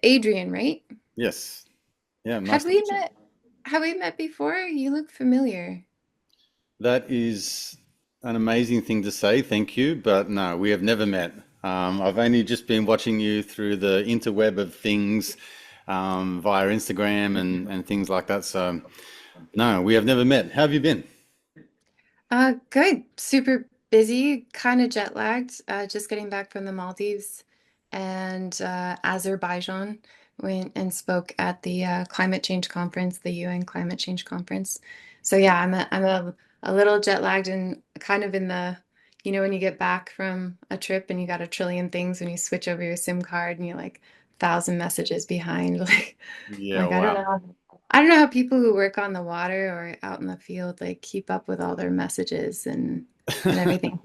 Adrian, right? Yes. Yeah, Have nice to we meet you. met? Have we met before? You look familiar. That is an amazing thing to say, thank you, but no, we have never met. I've only just been watching you through the interweb of things via Instagram and things like that. So, no, we have never met. How have you been? Good. Super busy, kind of jet lagged. Just getting back from the Maldives and Azerbaijan. Went and spoke at the climate change conference, the UN climate change conference. So yeah, I'm a little jet lagged and kind of in the, when you get back from a trip and you got a trillion things when you switch over your SIM card and you're like 1,000 messages behind. Yeah, Like I don't wow. know. I don't know how people who work on the water or out in the field like keep up with all their messages and everything.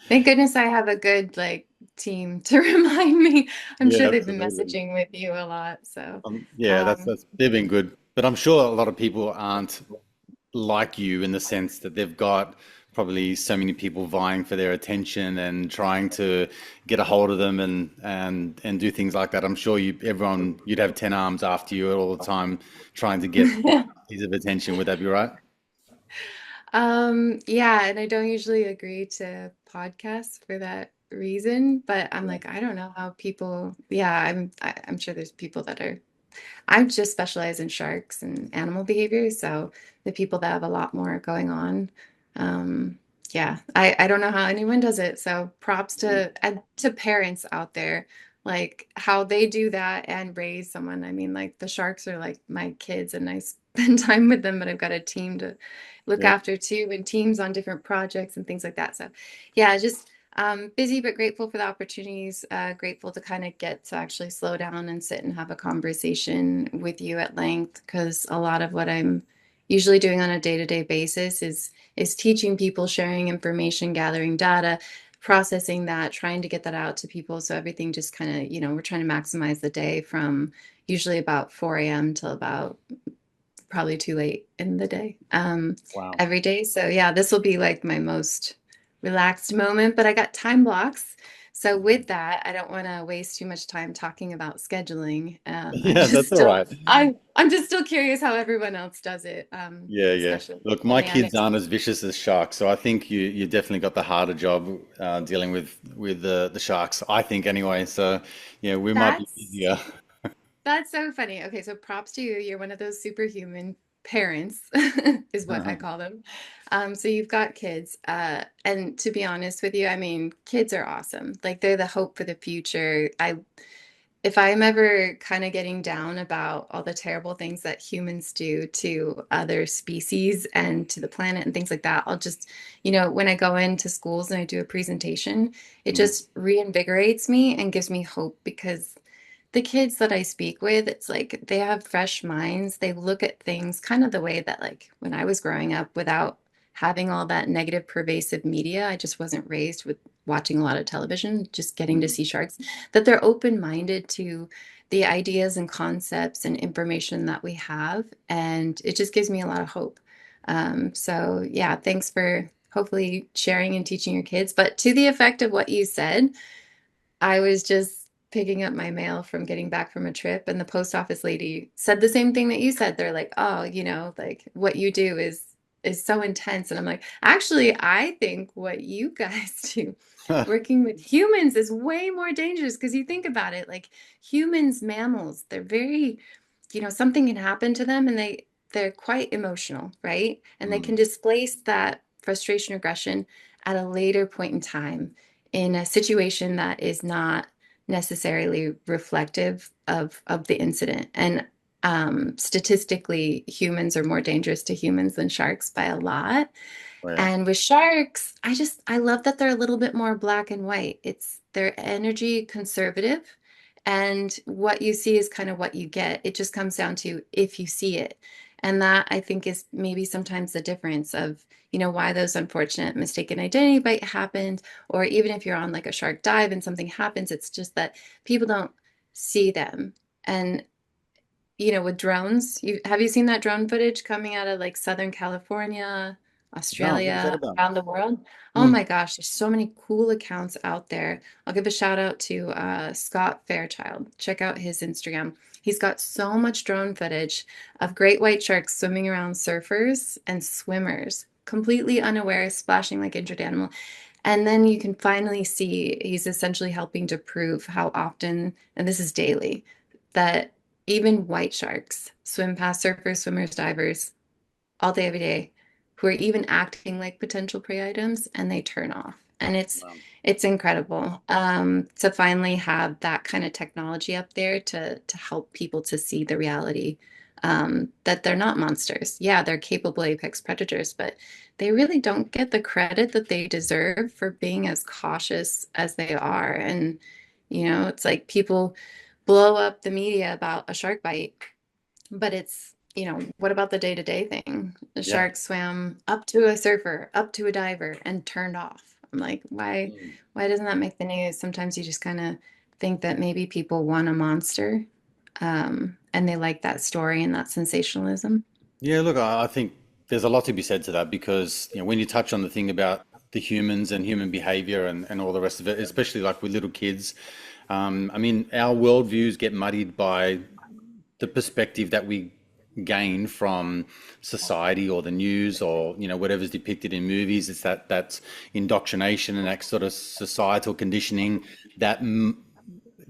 Thank goodness I have a good like team to remind me. I'm Yeah, sure they've been absolutely. messaging with you a lot. So, Yeah, um, they've been good, but I'm sure a lot of people aren't like you in the sense that they've got probably so many people vying for their attention and trying to get a hold of them and do things like that. I'm sure you'd have 10 arms after you all the time trying to get a piece of attention. Would that be right? yeah, and I don't usually agree to podcasts for that reason, but I'm Yeah. like, I don't know how people, yeah, I'm sure there's people that are I just specialize in sharks and animal behavior, so the people that have a lot more going on. Um, yeah, I don't know how anyone does it. So props to and to parents out there, like how they do that and raise someone. I mean, like the sharks are like my kids, and I spend time with them, but I've got a team to look Yeah. after too, and teams on different projects and things like that. So, yeah, just busy but grateful for the opportunities. Grateful to kind of get to actually slow down and sit and have a conversation with you at length because a lot of what I'm usually doing on a day-to-day basis is teaching people, sharing information, gathering data, processing that, trying to get that out to people. So everything just kind of, we're trying to maximize the day from usually about 4 a.m. till about probably too late in the day Wow. every day. So yeah, this will be like my most relaxed moment, but I got time blocks. So with that, I don't want to waste too much time talking about scheduling. Yeah, that's all right. I'm just still curious how everyone else does it, Yeah, yeah. especially Look, on my the kids addict. aren't as vicious as sharks, so I think you definitely got the harder job dealing with the sharks. I think anyway. So yeah, we might be That's easier. That's so funny. Okay, so props to you. You're one of those superhuman parents, is what I call them. So you've got kids. And to be honest with you, I mean, kids are awesome. Like they're the hope for the future. If I'm ever kind of getting down about all the terrible things that humans do to other species and to the planet and things like that, I'll just, when I go into schools and I do a presentation, it Mm, just reinvigorates me and gives me hope because the kids that I speak with, it's like they have fresh minds. They look at things kind of the way that, like, when I was growing up without having all that negative, pervasive media, I just wasn't raised with watching a lot of television, just getting to mm. see sharks, that they're open-minded to the ideas and concepts and information that we have. And it just gives me a lot of hope. So, yeah, thanks for hopefully sharing and teaching your kids. But to the effect of what you said, I was just picking up my mail from getting back from a trip, and the post office lady said the same thing that you said. They're like, "Oh, like what you do is so intense." And I'm like, "Actually, I think what you guys do working with humans is way more dangerous because you think about it, like humans, mammals, they're very, something can happen to them and they're quite emotional, right? And they can Mm. displace that frustration, aggression at a later point in time in a situation that is not necessarily reflective of the incident. And statistically, humans are more dangerous to humans than sharks by a lot. Yeah. And with sharks, I love that they're a little bit more black and white. It's their energy conservative. And what you see is kind of what you get. It just comes down to if you see it. And that I think is maybe sometimes the difference of, why those unfortunate mistaken identity bite happened, or even if you're on like a shark dive and something happens, it's just that people don't see them. And with drones, have you seen that drone footage coming out of like Southern California? No, what was that Australia, about? around the world. Oh Mm, my gosh, there's so many cool accounts out there. I'll give a shout out to Scott Fairchild. Check out his Instagram. He's got so much drone footage of great white sharks swimming around surfers and swimmers, completely unaware, splashing like injured animal. And then you can finally see he's essentially helping to prove how often, and this is daily, that even white sharks swim past surfers, swimmers, divers all day, every day, who are even acting like potential prey items, and they turn off. And wow. it's incredible to finally have that kind of technology up there to help people to see the reality that they're not monsters. Yeah, they're capable apex predators, but they really don't get the credit that they deserve for being as cautious as they are. And it's like people blow up the media about a shark bite, but what about the day-to-day thing? The Yeah. shark swam up to a surfer, up to a diver, and turned off. I'm like, Mm. why doesn't that make the news? Sometimes you just kind of think that maybe people want a monster, and they like that story and that sensationalism. Yeah, look, I think there's a lot to be said to that because, when you touch on the thing about the humans and human behavior and all the rest of it, especially like with little kids, I mean, our worldviews get muddied by the perspective that we gain from society or the news or whatever's depicted in movies. It's that's indoctrination and that sort of societal conditioning that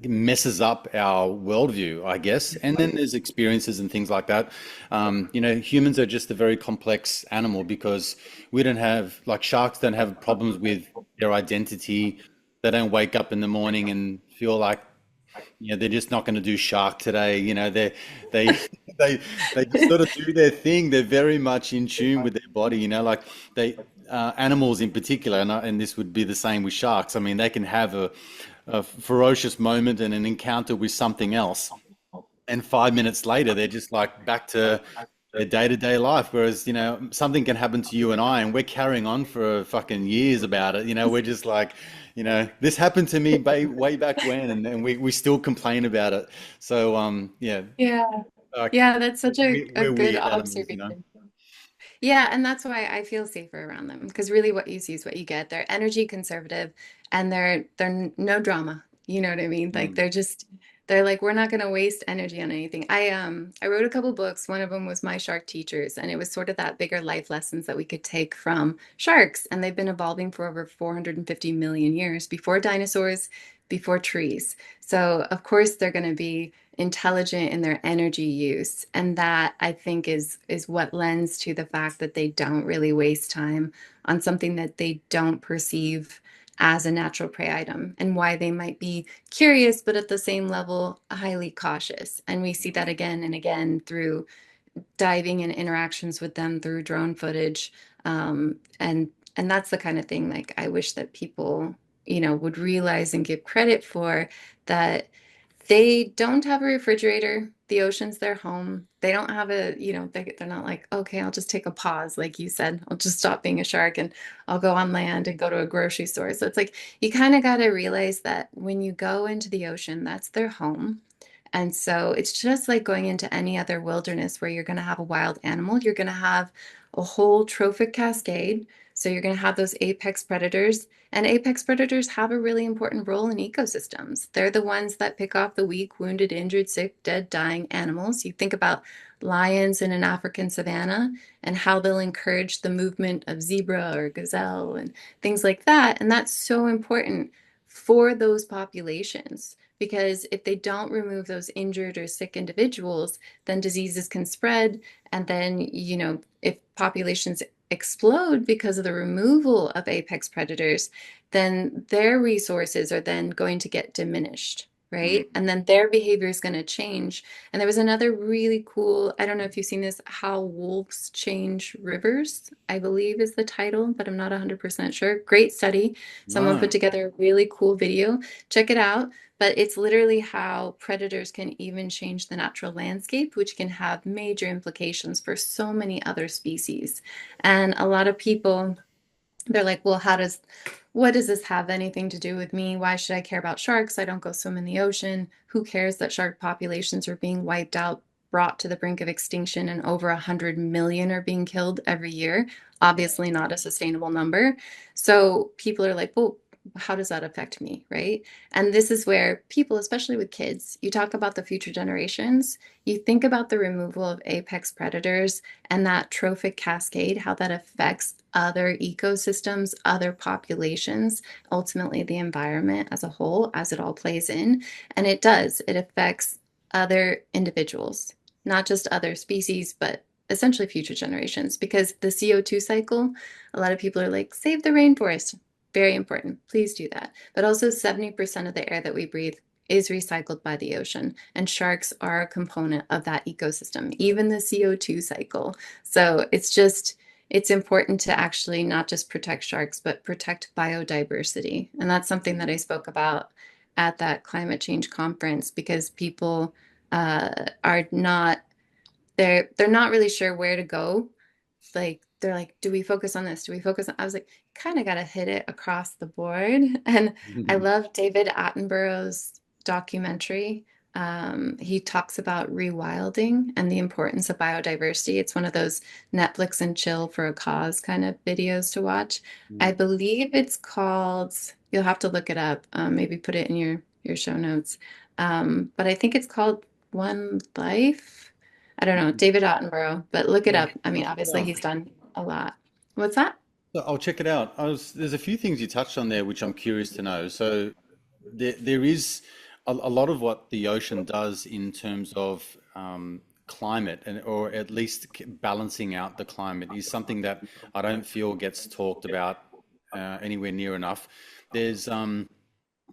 messes up our worldview, I guess. And then there's experiences and things like that. Humans are just a very complex animal because we don't have, like sharks don't have problems with their identity. They don't wake up in the morning and feel like, they're just not going to do shark today. They they they just sort of do their thing. They're very much in tune with their body. Like they animals in particular, and this would be the same with sharks. I mean, they can have a ferocious moment and an encounter with something else, and 5 minutes later, they're just like back to their day-to-day life. Whereas, something can happen to you and I, and we're carrying on for fucking years about it. We're just like, this happened to me way back when, and we still complain about it. So, yeah, Yeah. like Yeah, that's such a we're good weird animals. observation. Yeah, and that's why I feel safer around them because really what you see is what you get. They're energy conservative and they're no drama. You know what I mean? Like Mm. they're like we're not going to waste energy on anything. I wrote a couple books. One of them was My Shark Teachers, and it was sort of that bigger life lessons that we could take from sharks, and they've been evolving for over 450 million years before dinosaurs, before trees. So, of course they're going to be intelligent in their energy use, and that I think is what lends to the fact that they don't really waste time on something that they don't perceive as a natural prey item, and why they might be curious but at the same level highly cautious. And we see that again and again through diving and interactions with them through drone footage. And that's the kind of thing like I wish that people, would realize and give credit for, that they don't have a refrigerator. The ocean's their home. They don't have they're not like, okay, I'll just take a pause. Like you said, I'll just stop being a shark and I'll go on land and go to a grocery store. So it's like, you kind of got to realize that when you go into the ocean, that's their home. And so it's just like going into any other wilderness where you're going to have a wild animal. You're going to have a whole trophic cascade. So you're going to have those apex predators. And apex predators have a really important role in ecosystems. They're the ones that pick off the weak, wounded, injured, sick, dead, dying animals. You think about lions in an African savanna and how they'll encourage the movement of zebra or gazelle and things like that. And that's so important for those populations. Because if they don't remove those injured or sick individuals, then diseases can spread. And then, if populations explode because of the removal of apex predators, then their resources are then going to get diminished, right? Mm. And then their behavior is going to change. And there was another really cool, I don't know if you've seen this, How Wolves Change Rivers, I believe is the title, but I'm not 100% sure. Great study. Someone No. put together a really cool video. Check it out. But it's literally how predators can even change the natural landscape, which can have major implications for so many other species. And a lot of people, they're like, well, what does this have anything to do with me? Why should I care about sharks? I don't go swim in the ocean. Who cares that shark populations are being wiped out brought to the brink of extinction and over 100 million are being killed every year. Obviously not a sustainable number. So people are like, well, how does that affect me, right? And this is where people, especially with kids, you talk about the future generations, you think about the removal of apex predators and that trophic cascade, how that affects other ecosystems, other populations, ultimately the environment as a whole, as it all plays in. And it does, it affects other individuals, not just other species, but essentially future generations. Because the CO2 cycle, a lot of people are like, save the rainforest. Very important. Please do that. But also 70% of the air that we breathe is recycled by the ocean, and sharks are a component of that ecosystem, even the CO2 cycle. So it's important to actually not just protect sharks, but protect biodiversity. And that's something that I spoke about at that climate change conference because people are not they're not really sure where to go. Like they're like, do we focus on this? Do we focus on? I was like, kind of got to hit it across the board. And I love David Attenborough's documentary. He talks about rewilding and the importance of biodiversity. It's one of those Netflix and chill for a cause kind of videos to watch. I believe it's called, you'll have to look it up, maybe put it in your show notes. But I think it's called One Life. I don't know, David Attenborough, but look it Yeah, up. I mean, I'll check it obviously out. he's done a lot. What's that? So I'll check it out. There's a few things you touched on there which I'm curious to know. So there is a lot of what the ocean does in terms of climate and or at least balancing out the climate is something that I don't feel gets talked about anywhere near enough. There's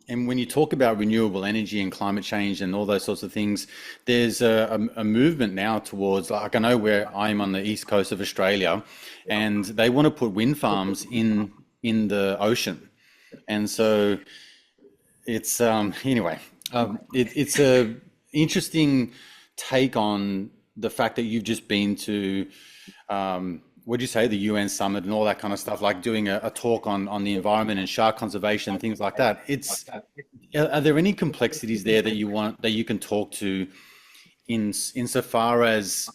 And when you talk about renewable energy and climate change and all those sorts of things, there's a movement now towards, like I know where I'm on the east coast of Australia, and they want to put wind farms in the ocean. And so it's anyway, it's a interesting take on the fact that you've just been to what'd you say, the UN summit and all that kind of stuff, like doing a talk on the environment and shark conservation, things like that. Are there any complexities there that you can talk to insofar as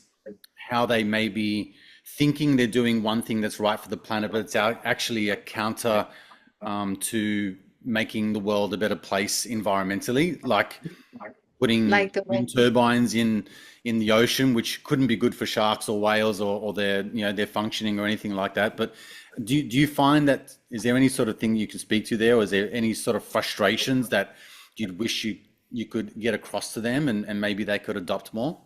how they may be thinking they're doing one thing that's right for the planet, but it's actually a counter to making the world a better place environmentally, like putting Like the wind wind. turbines in the ocean, which couldn't be good for sharks or whales or their their functioning or anything like that. But do you find that is there any sort of thing you can speak to there, or is there any sort of frustrations that you'd wish you could get across to them and maybe they could adopt more?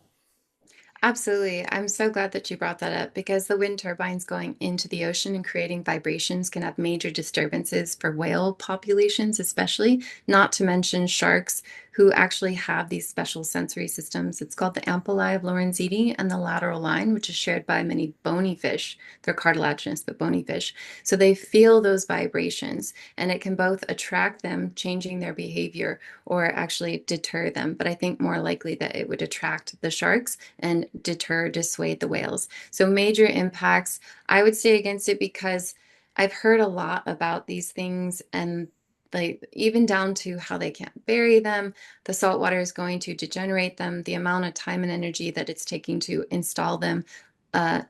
Absolutely. I'm so glad that you brought that up because the wind turbines going into the ocean and creating vibrations can have major disturbances for whale populations, especially, not to mention sharks who actually have these special sensory systems. It's called the ampullae of Lorenzini and the lateral line, which is shared by many bony fish. They're cartilaginous, but bony fish. So they feel those vibrations and it can both attract them, changing their behavior, or actually deter them. But I think more likely that it would attract the sharks and dissuade the whales. So major impacts. I would say against it because I've heard a lot about these things and like even down to how they can't bury them, the salt water is going to degenerate them, the amount of time and energy that it's taking to install them, uh,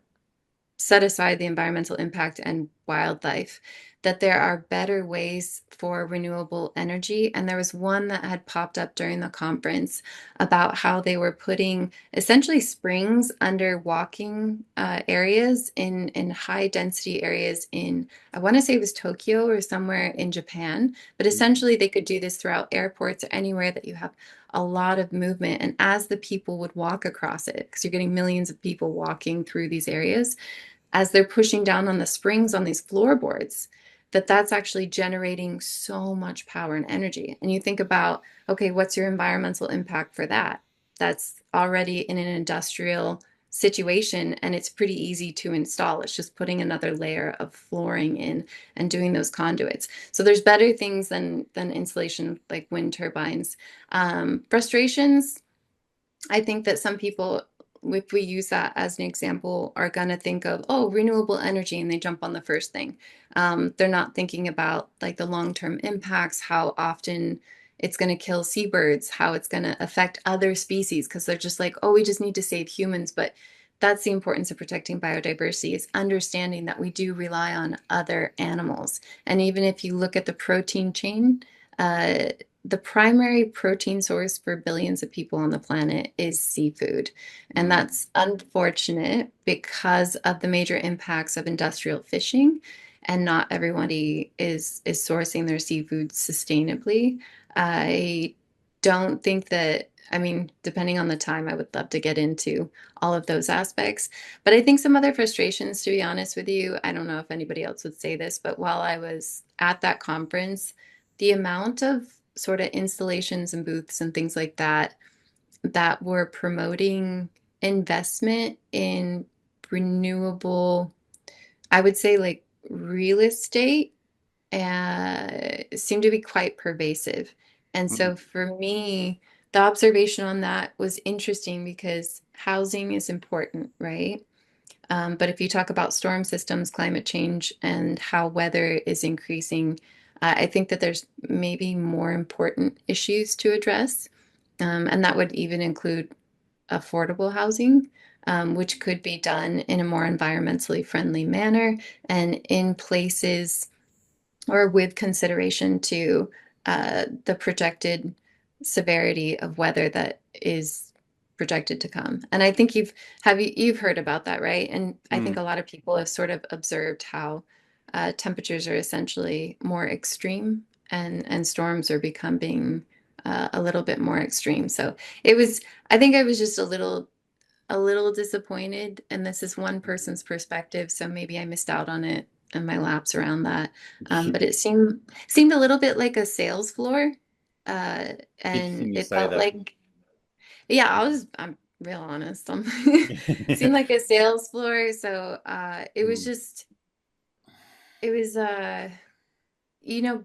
set aside the environmental impact and wildlife, that there are better ways for renewable energy. And there was one that had popped up during the conference about how they were putting essentially springs under walking areas in high density areas in, I want to say it was Tokyo or somewhere in Japan, but essentially they could do this throughout airports or anywhere that you have a lot of movement. And as the people would walk across it, because you're getting millions of people walking through these areas, as they're pushing down on the springs on these floorboards, that's actually generating so much power and energy. And you think about, okay, what's your environmental impact for that? That's already in an industrial situation and it's pretty easy to install. It's just putting another layer of flooring in and doing those conduits. So there's better things than insulation like wind turbines. Frustrations, I think that some people, if we use that as an example, are going to think of, oh, renewable energy, and they jump on the first thing. They're not thinking about like the long-term impacts, how often it's going to kill seabirds, how it's going to affect other species, because they're just like, oh, we just need to save humans. But that's the importance of protecting biodiversity, is understanding that we do rely on other animals. And even if you look at the protein chain, uh, the primary protein source for billions of people on the planet is seafood. And Mm, that's unfortunate because of the major impacts of industrial fishing. And not everybody is sourcing their seafood sustainably. I don't think that, I mean, depending on the time, I would love to get into all of those aspects. But I think some other frustrations, to be honest with you, I don't know if anybody else would say this, but while I was at that conference, the amount of sort of installations and booths and things like that that were promoting investment in renewable, I would say like real estate, seemed to be quite pervasive. And mm, so for me, the observation on that was interesting because housing is important, right? But if you talk about storm systems, climate change, and how weather is increasing, I think that there's maybe more important issues to address. And that would even include affordable housing, which could be done in a more environmentally friendly manner and in places or with consideration to the projected severity of weather that is projected to come. And I think you've heard about that, right? And I think mm. a lot of people have sort of observed how temperatures are essentially more extreme, and storms are becoming a little bit more extreme. So it was, I think I was just a little disappointed, and this is one person's perspective, so maybe I missed out on it and my laps around that. But it seemed a little bit like a sales floor, uh, and Interesting you it say felt that. like, yeah, I'm real honest. Seemed like a sales floor, so it was Mm, just it was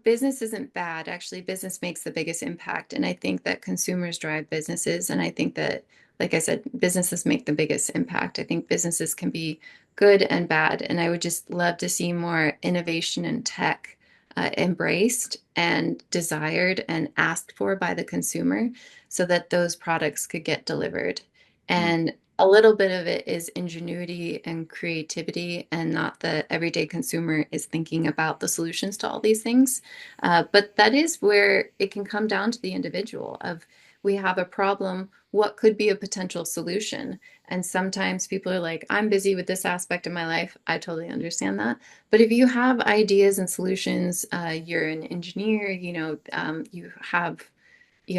business isn't bad. Actually, business makes the biggest impact. And I think that consumers drive businesses. And I think that, like I said, businesses make the biggest impact. I think businesses can be good and bad. And I would just love to see more innovation in tech embraced and desired and asked for by the consumer so that those products could get delivered. mm, And a little bit of it is ingenuity and creativity, and not the everyday consumer is thinking about the solutions to all these things. But that is where it can come down to the individual of, we have a problem, what could be a potential solution? And sometimes people are like, I'm busy with this aspect of my life. I totally understand that. But if you have ideas and solutions, you're an engineer, you have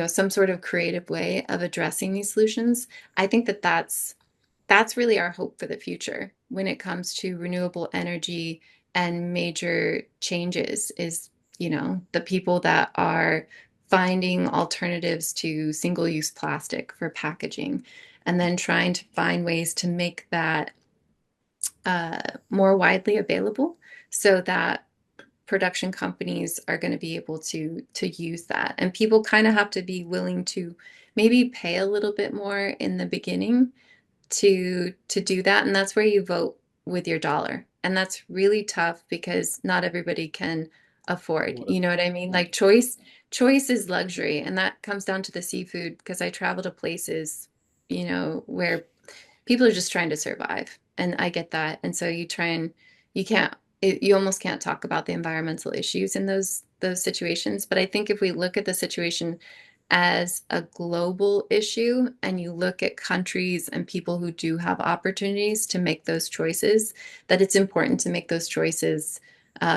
some sort of creative way of addressing these solutions. I think that that's really our hope for the future when it comes to renewable energy and major changes, is the people that are finding alternatives to single-use plastic for packaging, and then trying to find ways to make that uh, more widely available so that production companies are going to be able to use that. And people kind of have to be willing to maybe pay a little bit more in the beginning to do that. And that's where you vote with your dollar. And that's really tough because not everybody can afford, What? you know what I mean? Like choice is luxury. And that comes down to the seafood, because I travel to places, where people are just trying to survive. And I get that. And so you can't, you almost can't talk about the environmental issues in those situations. But I think if we look at the situation as a global issue, and you look at countries and people who do have opportunities to make those choices, that it's important to make those choices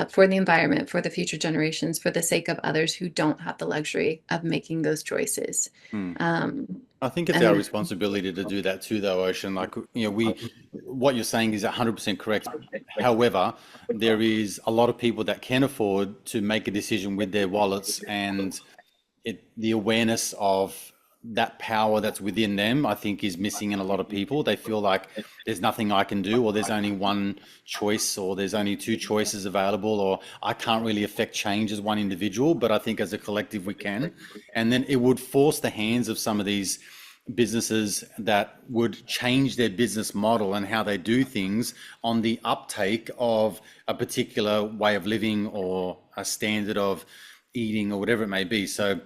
for the environment, for the future generations, for the sake of others who don't have the luxury of making those choices. mm. Um, I think it's our and responsibility to do that too, though, Ocean. Like, what you're saying is 100% correct. However, there is a lot of people that can afford to make a decision with their wallets, and the awareness of that power that's within them, I think, is missing in a lot of people. They feel like there's nothing I can do, or there's only one choice, or there's only two choices available, or I can't really affect change as one individual, but I think as a collective we can. And then it would force the hands of some of these businesses that would change their business model and how they do things on the uptake of a particular way of living or a standard of eating or whatever it may be. So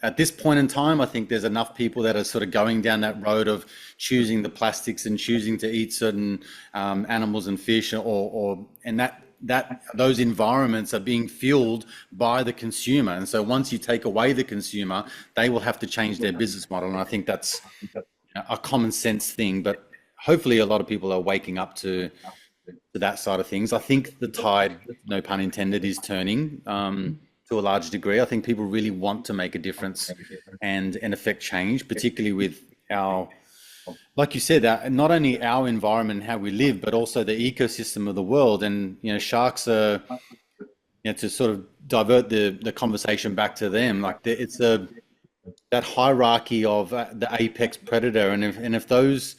at this point in time, I think there's enough people that are sort of going down that road of choosing the plastics and choosing to eat certain animals and fish, and that those environments are being fueled by the consumer. And so once you take away the consumer, they will have to change their business model. And I think that's a common sense thing, but hopefully a lot of people are waking up to that side of things. I think the tide, no pun intended, is turning to a large degree. I think people really want to make a difference and affect change, particularly with our, like you said, not only our environment and how we live, but also the ecosystem of the world. And sharks are, to sort of divert the conversation back to them, like it's a that hierarchy of the apex predator, and if those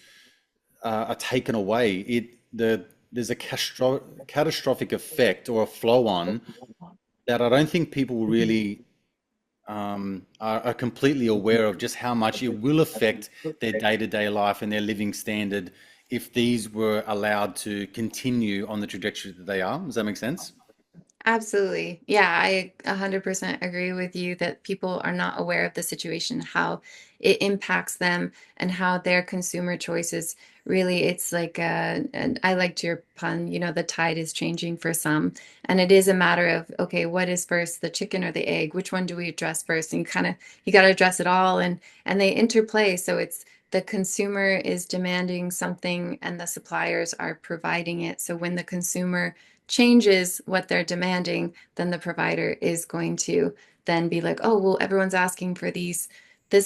are taken away, there's a catastrophic effect or a flow on that I don't think people really are completely aware of, just how much it will affect their day-to-day life and their living standard if these were allowed to continue on the trajectory that they are. Does that make sense? Absolutely. Yeah, I 100% agree with you that people are not aware of the situation, how it impacts them, and how their consumer choices really, it's like, and I liked your pun, the tide is changing for some. And it is a matter of, okay, what is first, the chicken or the egg? Which one do we address first? And you got to address it all, and they interplay. So it's the consumer is demanding something and the suppliers are providing it. So when the consumer changes what they're demanding, then the provider is going to then be like, oh, well, everyone's asking for this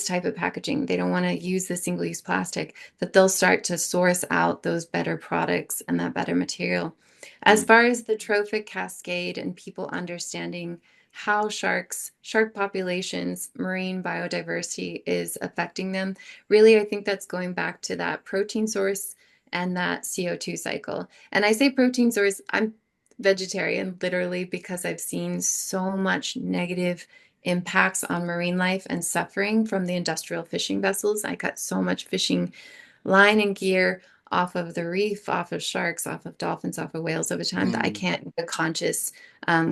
type of packaging. They don't want to use the single-use plastic, that they'll start to source out those better products and that better material. As Mm. far as the trophic cascade and people understanding how shark populations, marine biodiversity is affecting them, really, I think that's going back to that protein source and that CO2 cycle. And I say protein source, I'm vegetarian literally because I've seen so much negative impacts on marine life and suffering from the industrial fishing vessels. I cut so much fishing line and gear off of the reef, off of sharks, off of dolphins, off of whales over time that I Mm. can't conscious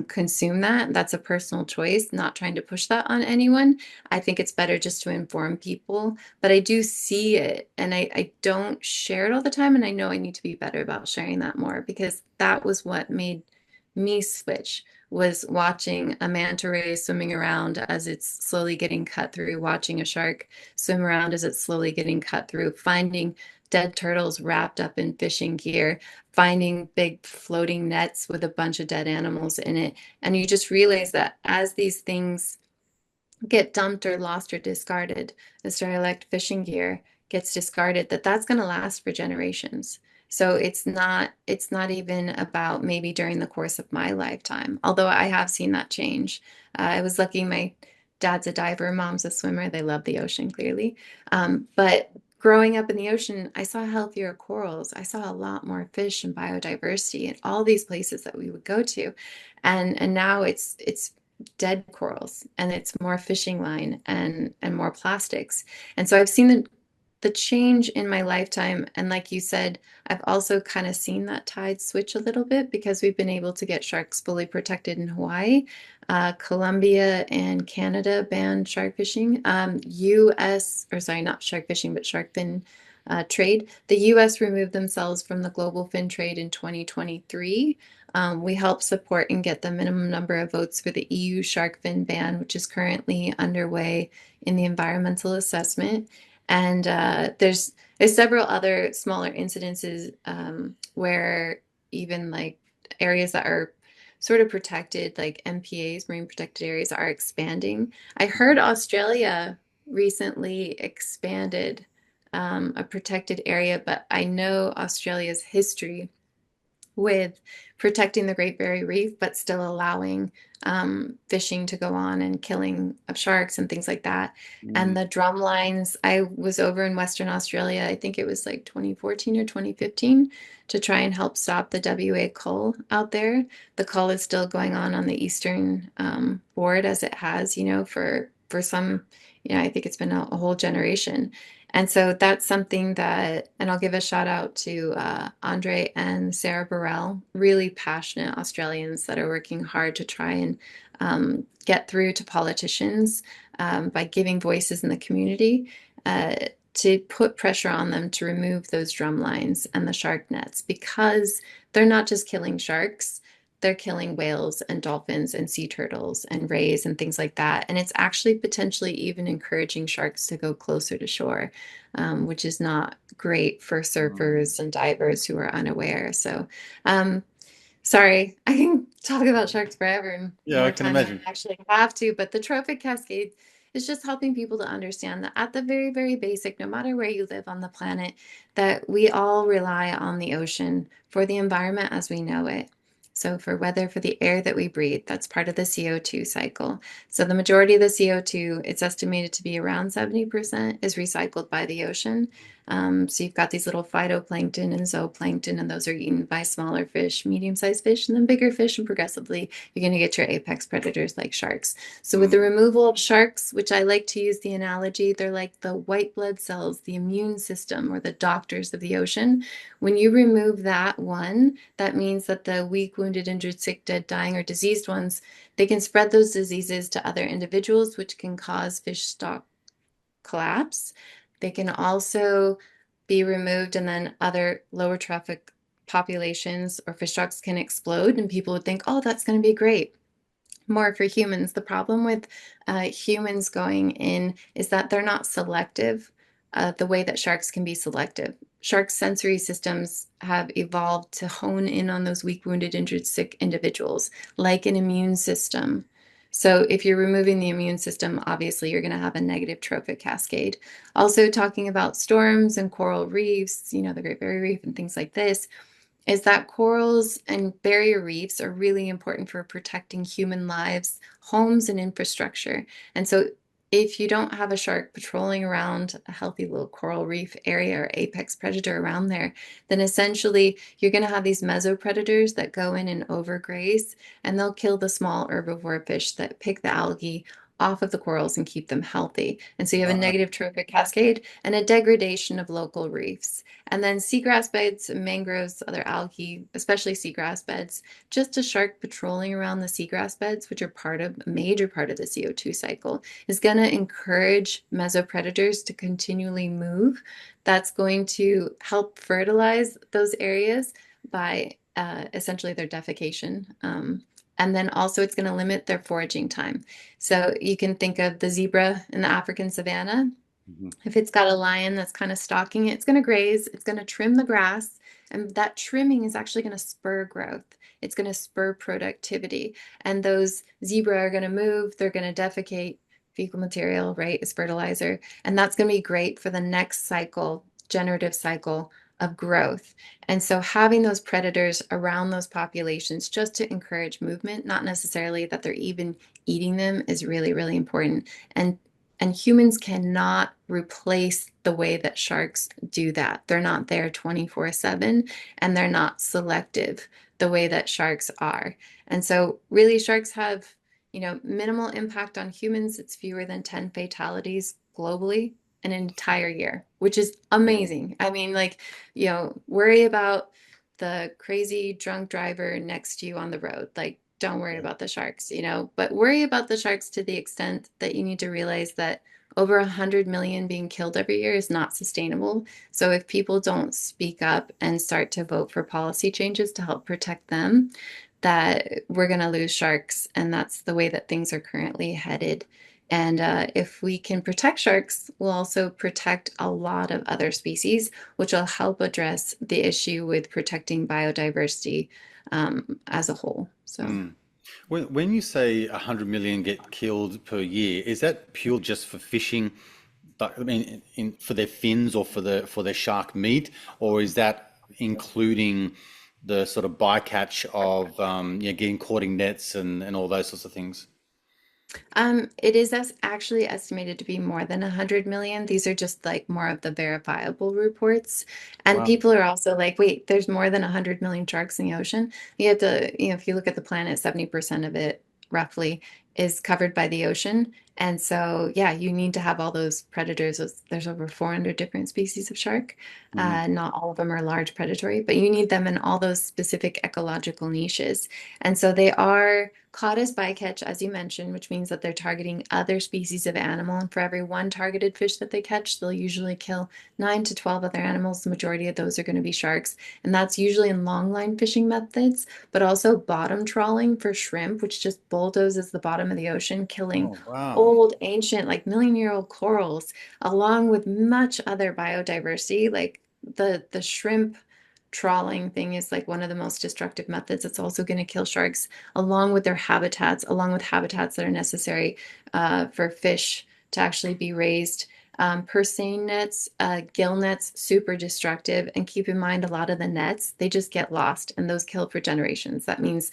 consume that. That's a personal choice, not trying to push that on anyone. I think it's better just to inform people, but I do see it and I don't share it all the time. And I know I need to be better about sharing that more because that was what made me switch was watching a manta ray swimming around as it's slowly getting cut through, watching a shark swim around as it's slowly getting cut through, finding dead turtles wrapped up in fishing gear, finding big floating nets with a bunch of dead animals in it. And you just realize that as these things get dumped or lost or discarded, the derelict fishing gear gets discarded, that's going to last for generations. So it's not even about maybe during the course of my lifetime, although I have seen that change. I was lucky my dad's a diver, mom's a swimmer. They love the ocean, clearly. But growing up in the ocean, I saw healthier corals. I saw a lot more fish and biodiversity in all these places that we would go to. And now it's dead corals and it's more fishing line and more plastics. And so I've seen the change in my lifetime. And like you said, I've also kind of seen that tide switch a little bit because we've been able to get sharks fully protected in Hawaii. Colombia and Canada banned shark fishing. US, or sorry, not shark fishing, but shark fin trade. The US removed themselves from the global fin trade in 2023. We help support and get the minimum number of votes for the EU shark fin ban, which is currently underway in the environmental assessment. And there's several other smaller incidences where even like areas that are sort of protected, like MPAs, marine protected areas, are expanding. I heard Australia recently expanded a protected area, but I know Australia's history with protecting the Great Barrier Reef, but still allowing fishing to go on and killing of sharks and things like that. And Mm. the drum lines, I was over in Western Australia, I think it was like 2014 or 2015, to try and help stop the WA cull out there. The cull is still going on the eastern board as it has, for some, I think it's been a whole generation. And so that's something that, and I'll give a shout out to Andre and Sarah Burrell, really passionate Australians that are working hard to try and get through to politicians by giving voices in the community uh, to put pressure on them to remove those drum lines and the shark nets because they're not just killing sharks. They're killing whales and dolphins and sea turtles and rays and things like that. And it's actually potentially even encouraging sharks to go closer to shore, which is not great for Mm. surfers and divers who are unaware. So, um, sorry, I can talk about sharks forever and Yeah, I more can time than imagine. I actually have to, but the trophic cascade is just helping people to understand that at the very, very basic, no matter where you live on the planet, that we all rely on the ocean for the environment as we know it. So for weather, for the air that we breathe, that's part of the CO2 cycle. So the majority of the CO2, it's estimated to be around 70%, is recycled by the ocean. So you've got these little phytoplankton and zooplankton, and those are eaten by smaller fish, medium-sized fish, and then bigger fish, and progressively you're going to get your apex predators like sharks. So with the Mm. removal of sharks, which I like to use the analogy, they're like the white blood cells, the immune system, or the doctors of the ocean. When you remove that one, that means that the weak, wounded, injured, sick, dead, dying, or diseased ones, they can spread those diseases to other individuals, which can cause fish stock collapse. They can also be removed, and then other lower trophic populations or fish stocks can explode, and people would think, oh, that's going to be great. More for humans. The problem with humans going in is that they're not selective the way that sharks can be selective. Sharks' sensory systems have evolved to hone in on those weak, wounded, injured, sick individuals, like an immune system. So, if you're removing the immune system, obviously you're going to have a negative trophic cascade. Also, talking about storms and coral reefs, the Great Barrier Reef and things like this, is that corals and barrier reefs are really important for protecting human lives, homes, and infrastructure. And so, if you don't have a shark patrolling around a healthy little coral reef area or apex predator around there, then essentially you're going to have these mesopredators that go in and overgraze, and they'll kill the small herbivore fish that pick the algae off of the corals and keep them healthy. And so you have a Right. negative trophic cascade and a degradation of local reefs. And then seagrass beds, mangroves, other algae, especially seagrass beds, just a shark patrolling around the seagrass beds, which are a major part of the CO2 cycle, is going to encourage mesopredators to continually move. That's going to help fertilize those areas by essentially their defecation. And then also it's going to limit their foraging time. So you can think of the zebra in the African savanna. Mhm. If it's got a lion that's kind of stalking it, it's going to graze, it's going to trim the grass, and that trimming is actually going to spur growth. It's going to spur productivity. And those zebra are going to move, they're going to defecate fecal material, right? It's fertilizer. And that's going to be great for the next cycle, generative cycle of growth. And so having those predators around those populations just to encourage movement, not necessarily that they're even eating them, is really, really important. And humans cannot replace the way that sharks do that. They're not there 24/7 and they're not selective the way that sharks are. And so really sharks have, minimal impact on humans. It's fewer than 10 fatalities globally in an entire year, which is Yeah. amazing. I mean, like, worry about the crazy drunk driver next to you on the road. Like, don't worry Yeah. about the sharks, but worry about the sharks to the extent that you need to realize that over 100 million being killed every year is not sustainable. So if people don't speak up and start to vote for policy changes to help protect them, that we're going to lose sharks. And that's the way that things are currently headed. And if we can protect sharks, we'll also protect a lot of other species, which will help address the issue with protecting biodiversity as a whole. So. Mm. When you say 100 million get killed per year, is that pure just for fishing? But I mean, for their fins or for their shark meat, or is that including the sort of bycatch of getting caught in nets and all those sorts of things? It is actually estimated to be more than 100 million. These are just like more of the verifiable reports. And Wow. people are also like, wait, there's more than 100 million sharks in the ocean. You have to, if you look at the planet, 70% of it roughly is covered by the ocean. And so, yeah, you need to have all those predators. There's over 400 different species of shark. Mm. Not all of them are large predatory, but you need them in all those specific ecological niches. And so they are caught as bycatch, as you mentioned, which means that they're targeting other species of animal. And for every one targeted fish that they catch, they'll usually kill 9 to 12 other animals. The majority of those are going to be sharks. And that's usually in long line fishing methods, but also bottom trawling for shrimp, which just bulldozes the bottom of the ocean, killing Oh, wow. old, ancient, like million-year-old corals, along with much other biodiversity. Like the shrimp trawling thing is like one of the most destructive methods. It's also going to kill sharks, along with their habitats, along with habitats that are necessary for fish to actually be raised. Purseine nets, gill nets, super destructive. And keep in mind, a lot of the nets, they just get lost and those kill for generations. That means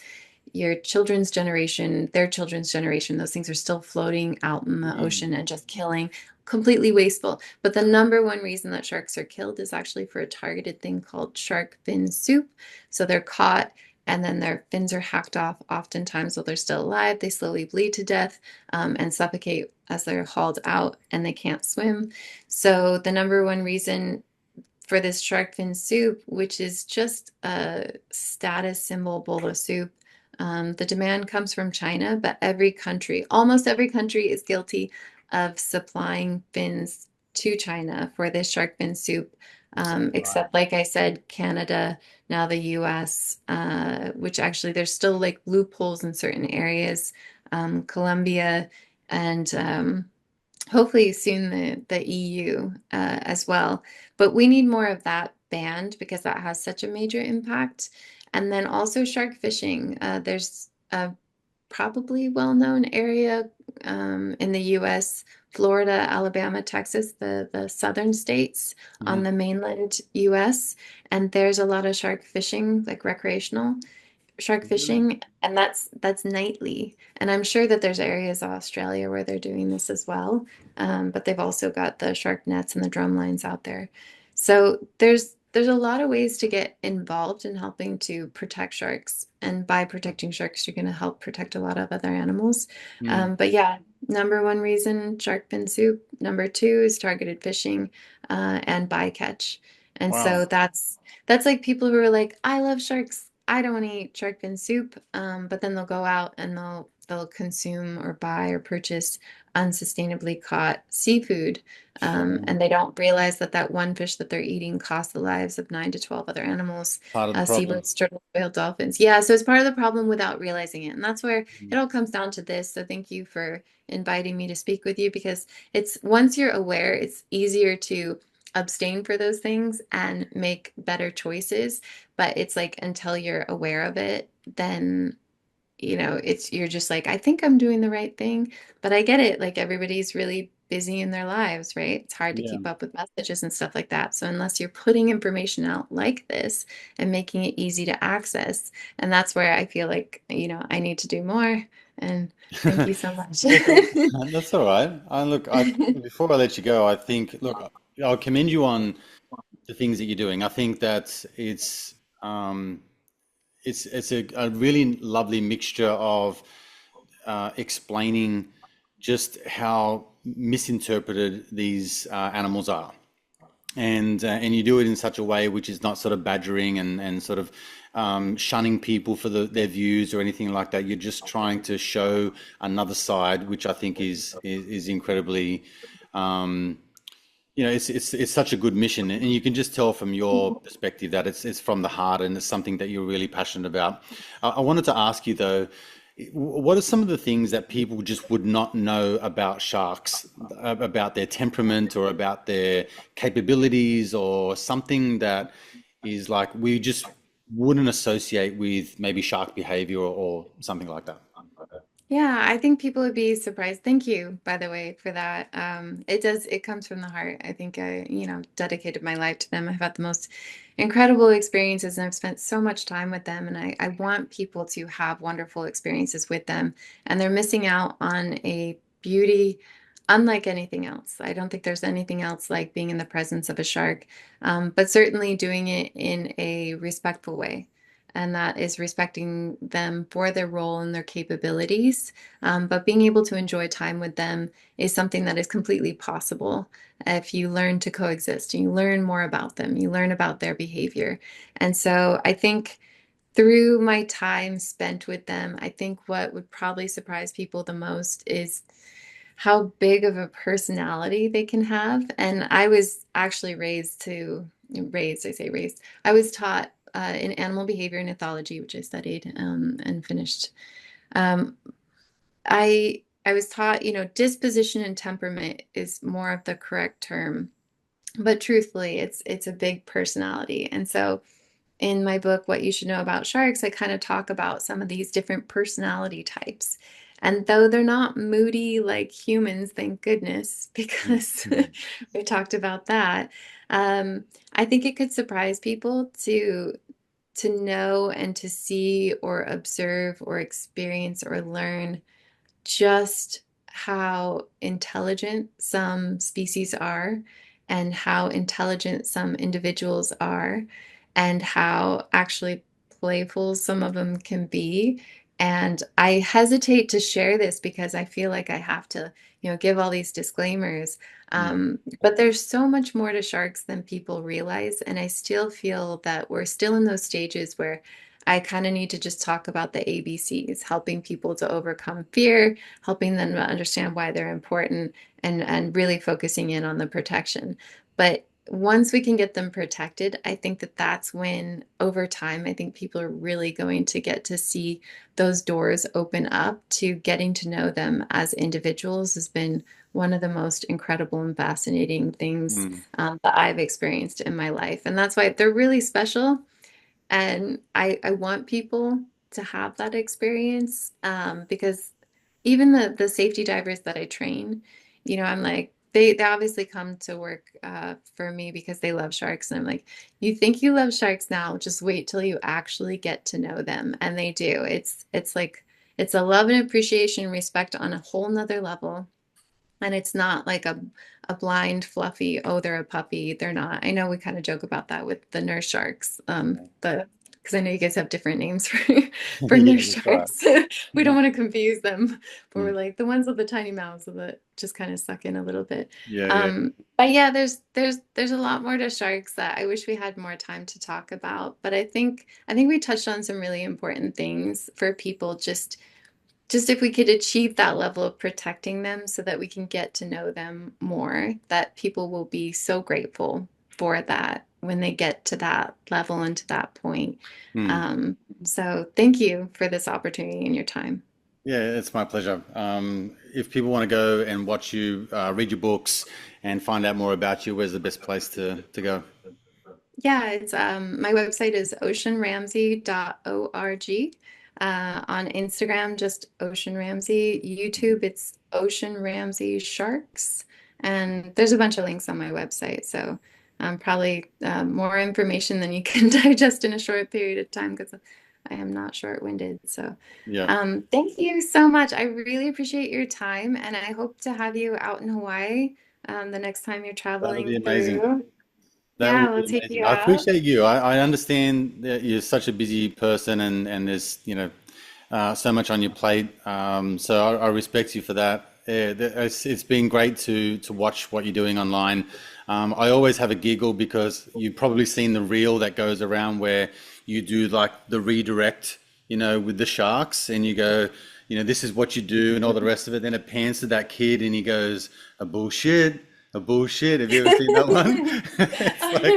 your children's generation, their children's generation, those things are still floating out in the Mm. ocean and just killing, completely wasteful. But the number one reason that sharks are killed is actually for a targeted thing called shark fin soup. So they're caught and then their fins are hacked off. Oftentimes, while they're still alive, they slowly bleed to death and suffocate as they're hauled out and they can't swim. So the number one reason for this shark fin soup, which is just a status symbol bowl of soup. The demand comes from China, but every country, almost every country, is guilty of supplying fins to China for this shark fin soup, Right. except, like I said, Canada, now the US, which actually there's still like loopholes in certain areas, Colombia, and hopefully soon the EU as well. But we need more of that banned because that has such a major impact. And then also shark fishing. There's a probably well-known area in the US, Florida, Alabama, Texas, the southern states on Mhm. the mainland US. And there's a lot of shark fishing, like recreational shark Really? fishing, and that's nightly. And I'm sure that there's areas of Australia where they're doing this as well. But they've also got the shark nets and the drum lines out there. So there's a lot of ways to get involved in helping to protect sharks. And by protecting sharks, you're going to help protect a lot of other animals. Mm. But yeah, number one reason, shark fin soup. Number two is targeted fishing and bycatch. And Wow. so that's like people who are like, I love sharks. I don't want to eat shark fin soup. But then they'll go out and they'll consume or buy or purchase unsustainably caught seafood. Sure. And they don't realize that that one fish that they're eating costs the lives of 9 to 12 other animals, Part of the problem. seabirds, turtles, whale, dolphins. Yeah, so it's part of the problem without realizing it. And that's where Mm. it all comes down to this. So thank you for inviting me to speak with you because it's once you're aware, it's easier to abstain for those things and make better choices. But it's like until you're aware of it, then it's you're just like, I think I'm doing the right thing, but I get it. Like everybody's really busy in their lives, right? It's hard to Yeah. keep up with messages and stuff like that. So unless you're putting information out like this and making it easy to access, and that's where I feel like, I need to do more. And thank you so much. Look, that's all right. Look, before I let you go, I think, look, I'll commend you on the things that you're doing. I think that um, it's a really lovely mixture of explaining just how misinterpreted these animals are. And you do it in such a way which is not sort of badgering and sort of shunning people for their views or anything like that. You're just trying to show another side, which I think is incredibly, um, it's such a good mission, and you can just tell from your perspective that it's from the heart and it's something that you're really passionate about. I wanted to ask you though, what are some of the things that people just would not know about sharks, about their temperament or about their capabilities, or something that is like we just wouldn't associate with maybe shark behavior or something like that? Yeah, I think people would be surprised. Thank you, by the way, for that. It comes from the heart. I think I, dedicated my life to them. I've had the most incredible experiences and I've spent so much time with them. And I want people to have wonderful experiences with them. And they're missing out on a beauty unlike anything else. I don't think there's anything else like being in the presence of a shark, but certainly doing it in a respectful way. and that is respecting them for their role and their capabilities. But being able to enjoy time with them is something that is completely possible if you learn to coexist and you learn more about them, you learn about their behavior. And so I think through my time spent with them, I think what would probably surprise people the most is how big of a personality they can have. And I was actually raised, I say raised, I was taught in animal behavior and ethology, which I studied and finished. Um, I was taught, disposition and temperament is more of the correct term, but truthfully, it's a big personality. And so in my book, What You Should Know About Sharks, I kind of talk about some of these different personality types. And though they're not moody like humans, thank goodness, because Mm. we talked about that, I think it could surprise people to know and to see or observe or experience or learn just how intelligent some species are and how intelligent some individuals are and how actually playful some of them can be. And I hesitate to share this because I feel like I have to, give all these disclaimers. Mm. But there's so much more to sharks than people realize. And I still feel that we're still in those stages where I kind of need to just talk about the ABCs, helping people to overcome fear, helping them to understand why they're important, and really focusing in on the protection. But once we can get them protected, I think that that's when, over time, I think people are really going to get to see those doors open up to getting to know them as individuals has been one of the most incredible and fascinating things Mm. that I've experienced in my life. And that's why they're really special. And I want people to have that experience because even the safety divers that I train, I'm like, they obviously come to work for me because they love sharks. And I'm like, you think you love sharks now, just wait till you actually get to know them. And they do. It's like, it's a love and appreciation and respect on a whole nother level. And it's not like a blind, fluffy, oh, they're a puppy. They're not. I know we kind of joke about that with the nurse sharks, but because I know you guys have different names for for Yeah, nurse that's right. sharks. We don't Yeah. want to confuse them, but we're Mm. like the ones with the tiny mouths that just kind of suck in a little bit. Yeah, yeah. But yeah, there's a lot more to sharks that I wish we had more time to talk about. But I think we touched on some really important things for people just if we could achieve that level of protecting them so that we can get to know them more, that people will be so grateful for that when they get to that level and to that point. Mm. Um, so thank you for this opportunity and your time. Yeah, it's my pleasure. If people want to go and watch you, read your books, and find out more about you, where's the best place to go? Yeah, it's my website is oceanramsey.org. On Instagram, just Ocean Ramsey. YouTube, it's Ocean Ramsey Sharks. And there's a bunch of links on my website. So probably more information than you can digest in a short period of time because I am not short-winded. So Yeah, thank you so much. I really appreciate your time, and I hope to have you out in Hawaii the next time you're that would be traveling amazing. through. That Yeah, would we'll be take amazing. you I out. appreciate you. I understand that you're such a busy person and there's, so much on your plate. So I respect you for that. Yeah, it's been great to watch what you're doing online. I always have a giggle because you've probably seen the reel that goes around where you do like the redirect, with the sharks and you go, this is what you do and all the rest of it. Then it pans to that kid and he goes, a bullshit. A bullshit. Have you ever seen that one? It's like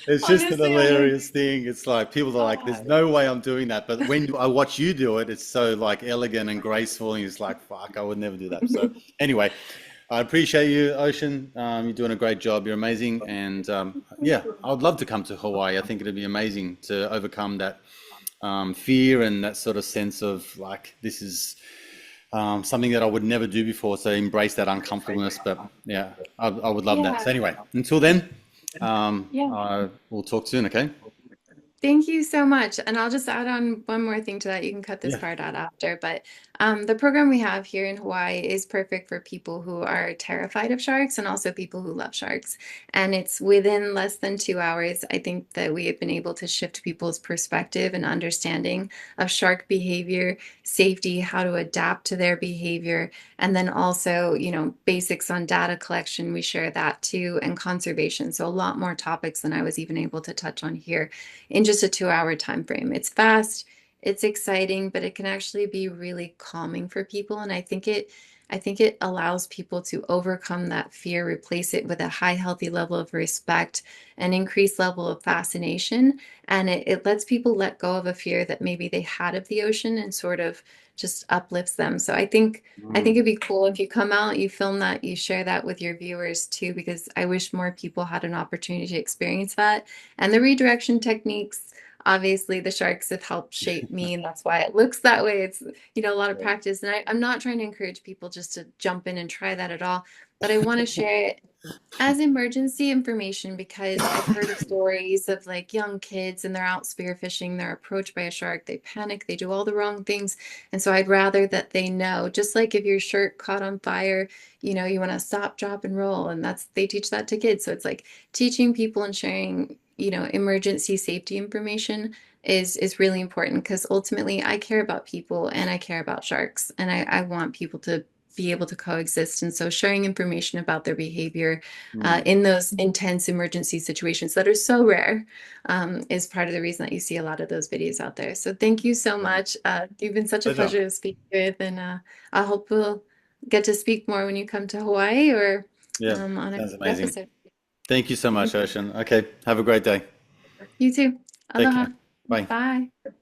it's just an Honestly, I have. hilarious thing. It's like people are like, "There's Oh, no way I'm doing that." But when I watch you do it, it's so like elegant and graceful, and it's like, "Fuck, I would never do that." So anyway, I appreciate you, Ocean. You're doing a great job. You're amazing, and yeah, I would love to come to Hawaii. I think it'd be amazing to overcome that fear and that sort of sense of like this is something that I would never do before. So embrace that uncomfortableness. But yeah, I would love that. yeah, So anyway, until then, yeah. I will talk soon. Okay. Thank you so much. And I'll just add on one more thing to that. You can cut this Yeah. part out after. But the program we have here in Hawaii is perfect for people who are terrified of sharks and also people who love sharks. And it's within less than 2 hours. I think that we have been able to shift people's perspective and understanding of shark behavior, safety, how to adapt to their behavior, and then also, basics on data collection. We share that too, and conservation. So a lot more topics than I was even able to touch on here in just a 2 hour time frame. It's fast, it's exciting, but it can actually be really calming for people. And I think it allows people to overcome that fear, replace it with a high, healthy level of respect, an increased level of fascination. And it lets people let go of a fear that maybe they had of the ocean and sort of just uplifts them. So I think Mm. it'd be cool if you come out, you film that, you share that with your viewers too, because I wish more people had an opportunity to experience that. And the redirection techniques, obviously, the sharks have helped shape me, and that's why it looks that way. It's, a lot of practice. And I'm not trying to encourage people just to jump in and try that at all, but I want to share it as emergency information because I've heard of stories of like young kids and they're out spearfishing, they're approached by a shark, they panic, they do all the wrong things. And so I'd rather that they know, just like if your shirt caught on fire, you want to stop, drop, and roll. And they teach that to kids. So it's like teaching people and sharing, emergency safety information is really important because ultimately I care about people and I care about sharks and I want people to be able to coexist. And so sharing information about their behavior Mm. in those intense emergency situations that are so rare is part of the reason that you see a lot of those videos out there. So thank you so Yeah. much. You've been such a Pleasure. pleasure to speak with, and I hope we'll get to speak more when you come to Hawaii or Yeah. on a Sounds future amazing. episode. Thank you so much, Thank Ocean. Okay. Have a great day. you too. Take care. Aloha. Bye. Bye.